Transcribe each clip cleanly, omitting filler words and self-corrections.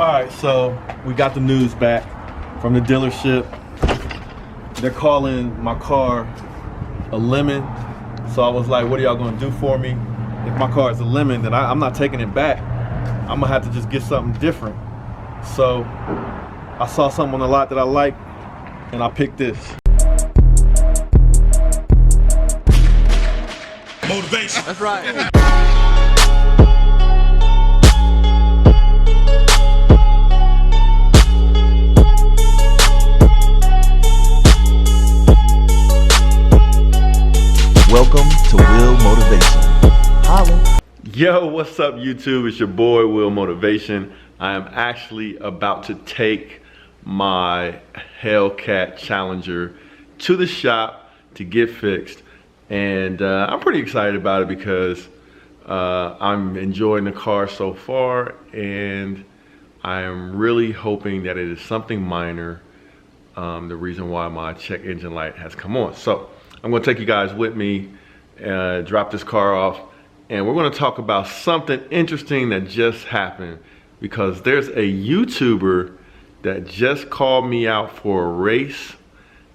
Alright, so we got the news back from the dealership. They're calling my car a lemon. So I was like, what are y'all gonna do for me? If my car is a lemon, then I'm not taking it back. I'm gonna have to just get something different. So I saw something on the lot that I like, and I picked this. Motivation. That's right. Welcome to Will Motivation. Holla. Yo, what's up YouTube? It's your boy Will Motivation. I am actually about to take my Hellcat Challenger to the shop to get fixed. And I'm pretty excited about it because I'm enjoying the car so far, and I am really hoping that it is something minor, the reason why my check engine light has come on. So I'm gonna take you guys with me, drop this car off, and we're gonna talk about something interesting that just happened, because there's a YouTuber that just called me out for a race,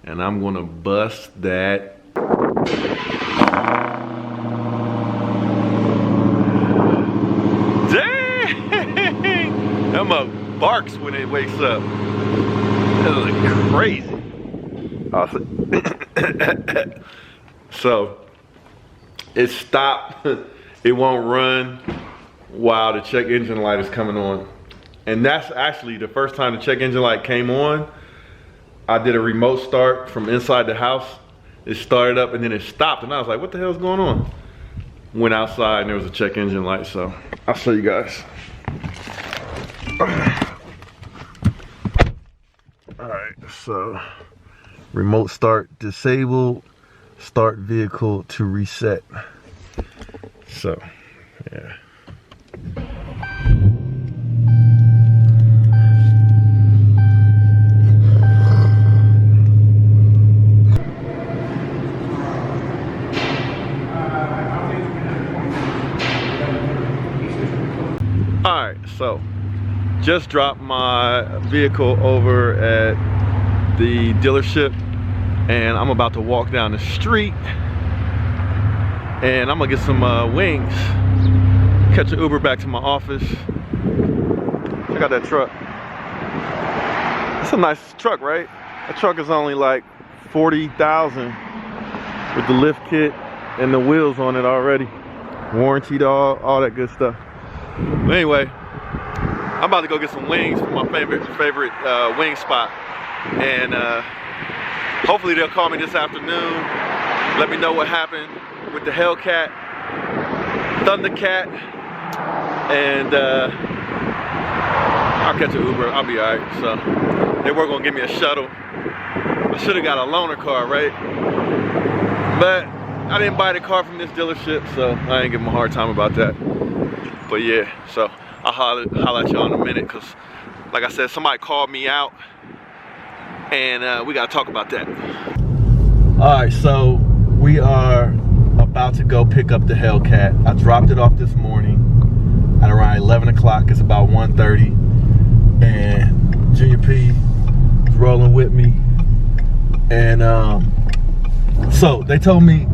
and I'm gonna bust that. Dang! That mug barks when it wakes up. That is crazy. Awesome. So it stopped. It won't run while the check engine light is coming on. And that's actually the first time the check engine light came on. I did a remote start from inside the house. It started up and then it stopped, and I was like, what the hell's going on? Went outside and there was a check engine light, so I'll show you guys. All right, so remote start disabled, start vehicle to reset. So, yeah. All right, so just dropped my vehicle over at the dealership, and I'm about to walk down the street, and I'm gonna get some wings, catch an Uber back to my office. Check out that truck. It's a nice truck, right? That truck is only like 40,000 with the lift kit and the wheels on it already, warranted, all that good stuff. But anyway, I'm about to go get some wings from my favorite wing spot, and hopefully they'll call me this afternoon, let me know what happened with the Hellcat, Thundercat, and I'll catch an Uber. I'll be all right. So they were gonna give me a shuttle. I should have got a loaner car, right? But I didn't buy the car from this dealership, so I ain't give them a hard time about that. But yeah, so I'll holler at y'all in a minute, because like I said, somebody called me out, and we gotta talk about that. All right, so we are about to go pick up the Hellcat. I dropped it off this morning at around 11 o'clock. It's about 1:30, and Junior P is rolling with me. And so they told me,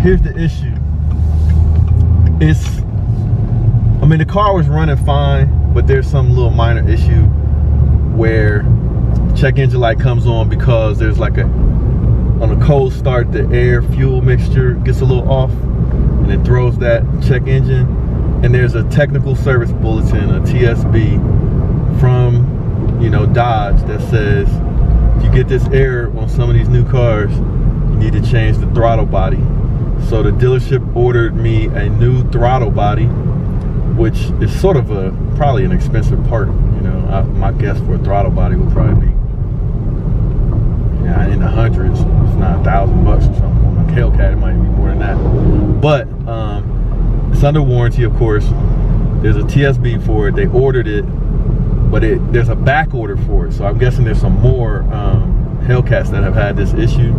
here's the issue. I mean, the car was running fine, but there's some little minor issue where check engine light comes on because there's like on a cold start, the air fuel mixture gets a little off, and it throws that check engine. And there's a technical service bulletin, a TSB from, you know, Dodge, that says if you get this error on some of these new cars, you need to change the throttle body. So the dealership ordered me a new throttle body, which is sort of probably an expensive part. You know, my guess for a throttle body would probably be in the hundreds, if not $1,000 or something. On a Hellcat, it might be more than that. But it's under warranty, of course. There's a TSB for it. They ordered it, but there's a back order for it. So I'm guessing there's some more Hellcats that have had this issue,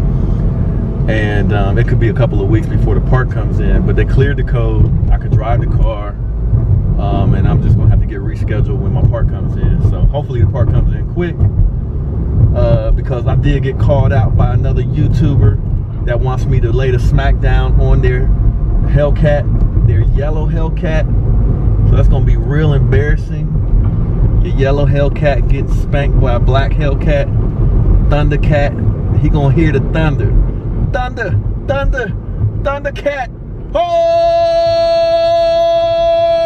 and it could be a couple of weeks before the part comes in. But they cleared the code. I could drive the car. And I'm just gonna have to get rescheduled when my part comes in. So Hopefully the part comes in quick. Because I did get called out by another YouTuber that wants me to lay the smackdown on their Hellcat, their yellow Hellcat. So that's gonna be real embarrassing. Your yellow Hellcat getting spanked by a black Hellcat, Thundercat. He gonna hear the thunder. Thunder, thunder, Thundercat. Oh!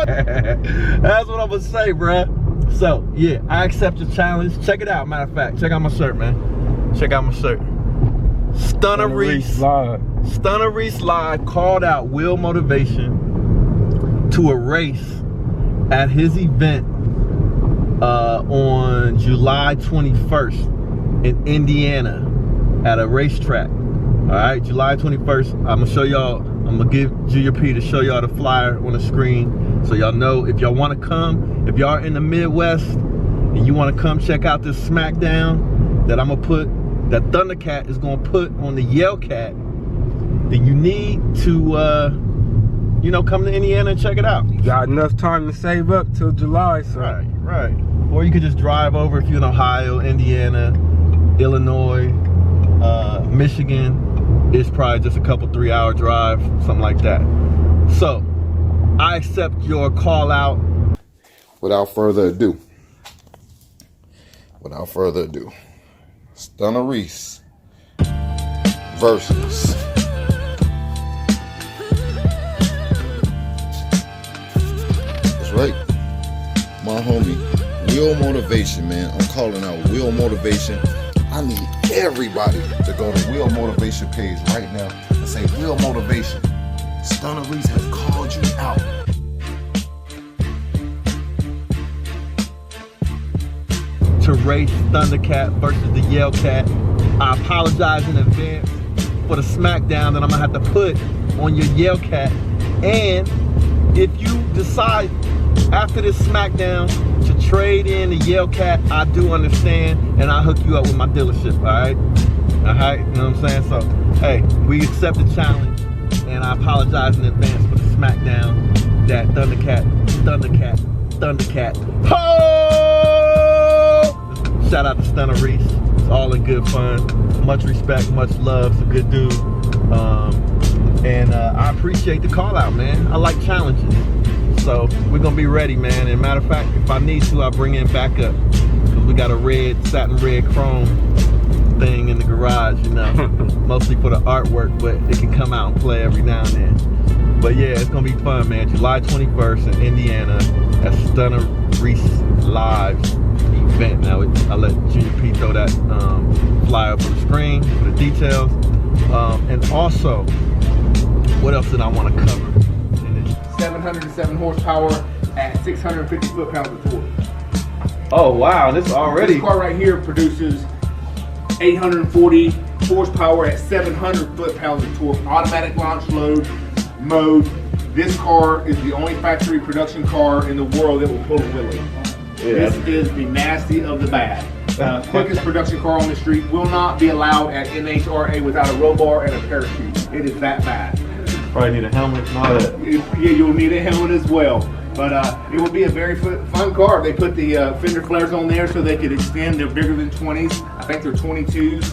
That's what I'm gonna say, bruh. So, yeah, I accept your challenge. Check it out, matter of fact. Check out my shirt, man. Check out my shirt. Stunner Reese Live called out Will Motivation to a race at his event on July 21st in Indiana at a racetrack. All right, July 21st. I'm gonna show y'all. I'm gonna give Junior P to show y'all the flyer on the screen, so y'all know if y'all want to come. If y'all are in the Midwest and you want to come check out this smackdown that I'm gonna put, that Thundercat is gonna put on the Hellcat, then you need to, you know, come to Indiana and check it out. You got enough time to save up till July, so. Right. Or you could just drive over if you're in Ohio, Indiana, Illinois, Michigan. It's probably just a couple 3-hour drive, something like that. So, I accept your call out. Without further ado, Stunner Reese versus that's right, my homie Will Motivation, man. I'm calling out Will Motivation. I need everybody to go to Will Motivation page right now and say, Will Motivation, Stunner Reese has called you out. To race Thundercat versus the Hellcat. I apologize in advance for the smackdown that I'm gonna have to put on your Hellcat. And if you decide after this smackdown to trade in the Hellcat, I do understand, and I'll hook you up with my dealership, all right? All right, you know what I'm saying? So, hey, we accept the challenge, and I apologize in advance for the smackdown that Thundercat. Ho! Shout out to Stunner Reese. It's all in good fun. Much respect, much love. It's a good dude. And I appreciate the call out, man. I like challenges. So we're gonna be ready, man. And matter of fact, if I need to, I'll bring in backup. Because we got a satin red chrome thing in the garage, you know. Mostly for the artwork, but it can come out and play every now and then. But yeah, it's gonna be fun, man. July 21st in Indiana at Stunner Reese Live's event. Now I'll let Junior P throw that flyer up on the screen for the details. And also, what else did I want to cover? 707 horsepower at 650 foot-pounds of torque. Oh wow, this already. This car right here produces 840 horsepower at 700 foot-pounds of torque. Automatic launch load mode. This car is the only factory production car in the world that will pull a wheelie. Yeah. This is the nasty of the bad. Quickest production car on the street, will not be allowed at NHRA without a roll bar and a parachute. It is that bad. Probably need a helmet and all that. Yeah, you'll need a helmet as well. But it will be a very fun car. They put the fender flares on there so they could extend. They're bigger than 20s. I think they're 22s.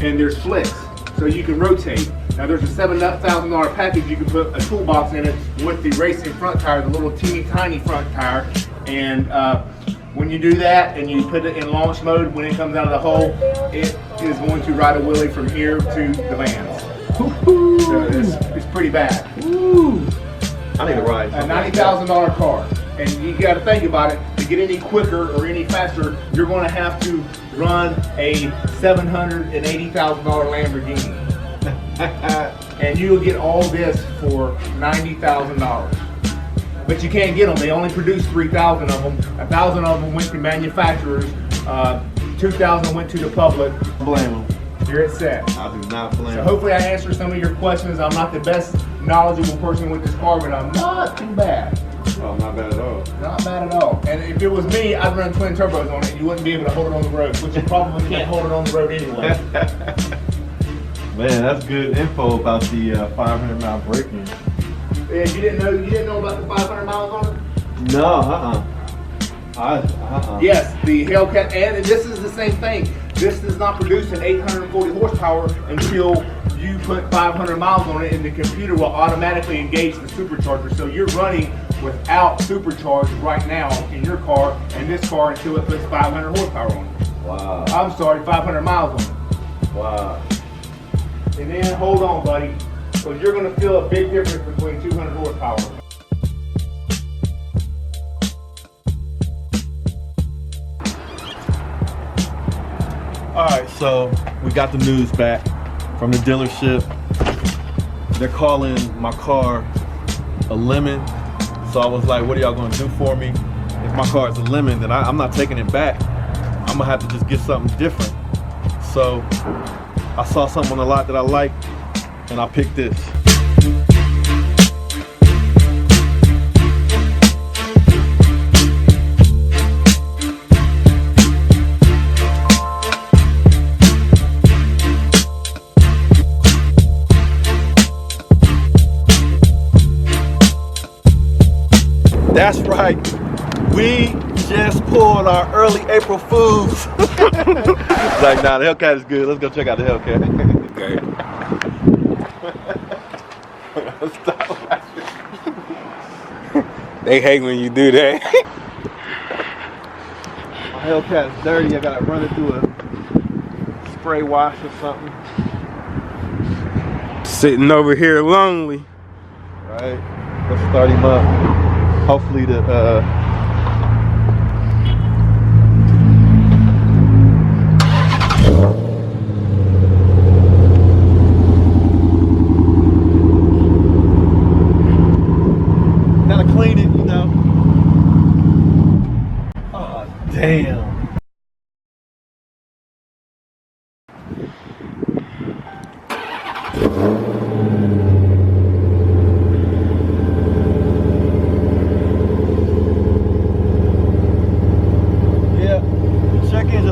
And they're slicks, so you can rotate. Now there's a $7,000 package. You can put a toolbox in it with the racing front tire, the little teeny tiny front tire. And when you do that and you put it in launch mode, when it comes out of the hole, it is going to ride a wheelie from here to the Vans. So it's pretty bad. Ooh. I need to ride A $90,000 car. And you got to think about it. To get any quicker or any faster, you're going to have to run a $780,000 Lamborghini. And you'll get all this for $90,000. But you can't get them. They only produce 3,000 of them. 1,000 of them went to manufacturers. 2,000 went to the public. Blame them. Here it says. I do not blame So hopefully I answered some of your questions. I'm not the best knowledgeable person with this car, but I'm not too bad. Oh, not bad at all. Not bad at all. And if it was me, I'd run twin turbos on it and you wouldn't be able to hold it on the road, which you probably can't hold it on the road anyway. Man, that's good info about the 500-mile braking. Yeah, you didn't know about the 500 miles on it? No, Yes, the Hellcat, and this is the same thing. This does not produce an 840 horsepower until you put 500 miles on it, and the computer will automatically engage the supercharger. So you're running without supercharge right now in your car and this car until it puts 500 horsepower on it. Wow. I'm sorry, 500 miles on it. Wow. And then hold on, buddy, because you're going to feel a big difference between 200 horsepower. All right, so we got the news back from the dealership. They're calling my car a lemon. So I was like, what are y'all gonna do for me? If my car is a lemon, then I'm not taking it back. I'm gonna have to just get something different. So I saw something on the lot that I liked, and I picked this. That's right. We just pulled our early April Fools. Like, nah, the Hellcat is good. Let's go check out the Hellcat. Okay. Stop laughing. They hate when you do that. My Hellcat is dirty. I gotta run it through a spray wash or something. Sitting over here lonely. Right. Let's start him up. Hopefully the gotta clean it, you know. Oh damn.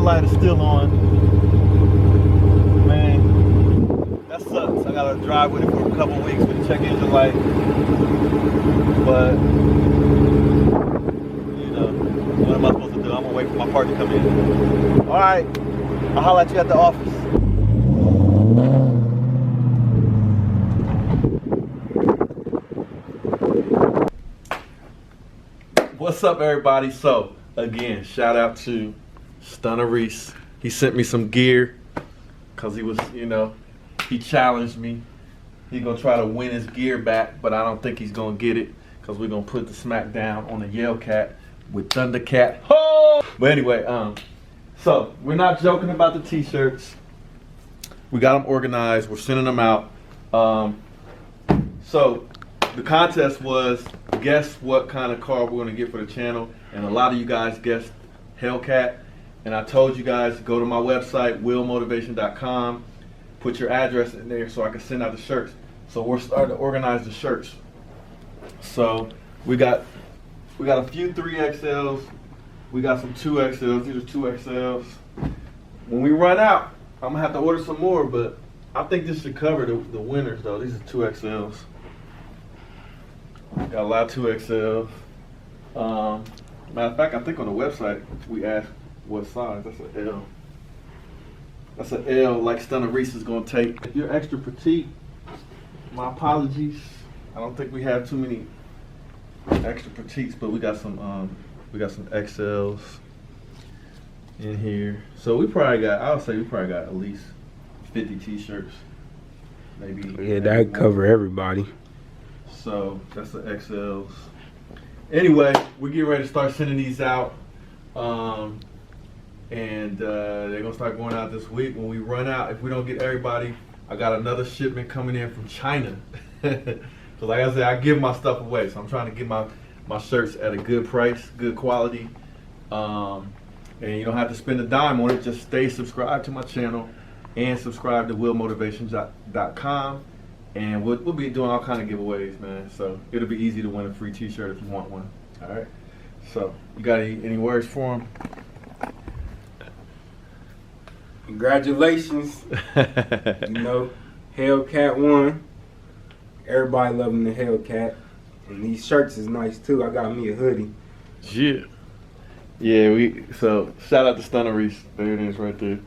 Light is still on. Man, that sucks. I gotta drive with it for a couple weeks with the check engine light. But you know, what am I supposed to do? I'm gonna wait for my part to come in. Alright. I'll holler at you at the office. What's up, everybody? So again, shout out to Stunner Reese. He sent me some gear because he was, you know, he challenged me. He gonna try to win his gear back, but I don't think he's gonna get it because we're gonna put the smack down on the Hellcat with Thundercat. Oh! But anyway, so we're not joking about the t-shirts. We got them organized. We're sending them out. So the contest was guess what kind of car we're gonna get for the channel, and a lot of you guys guessed Hellcat. And I told you guys to go to my website, willmotivation.com, put your address in there so I can send out the shirts. So we're starting to organize the shirts. So we got a few 3XLs, we got some 2XLs, these are 2XLs. When we run out, I'm gonna have to order some more, but I think this should cover the winners though. These are 2XLs. Got a lot of 2XLs. Matter of fact, I think on the website we asked what size. That's an L. That's an L like Stunner Reese is gonna take. If you're extra petite, my apologies. I don't think we have too many extra petites, but we got some XLs in here. So we probably got, I would say we probably got at least 50 t-shirts. Maybe. Yeah, that'd cover everybody. So that's the XLs. Anyway, we're getting ready to start sending these out. And they're gonna start going out this week. When we run out, if we don't get everybody, I got another shipment coming in from China. So like I said, I give my stuff away. So I'm trying to get my shirts at a good price, good quality. And you don't have to spend a dime on it. Just stay subscribed to my channel and subscribe to willmotivation.com. And we'll be doing all kind of giveaways, man. So it'll be easy to win a free t-shirt if you want one. All right. So you got any words for them? Congratulations. You know, Hellcat won. Everybody loving the Hellcat. And these shirts is nice too. I got me a hoodie. Yeah. Yeah, so shout out to Stunner Reese. There it is right there.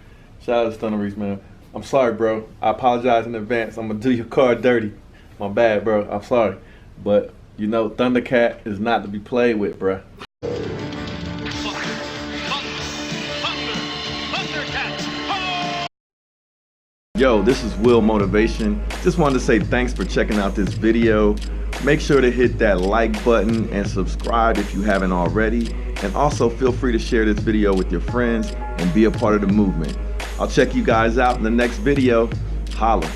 Shout out to Stunner Reese, man. I'm sorry, bro. I apologize in advance. I'm gonna do your car dirty. My bad, bro. I'm sorry. But you know, Thundercat is not to be played with, bro. Yo, this is Will Motivation. Just wanted to say thanks for checking out this video. Make sure to hit that like button and subscribe if you haven't already. And also feel free to share this video with your friends and be a part of the movement. I'll check you guys out in the next video. Holla.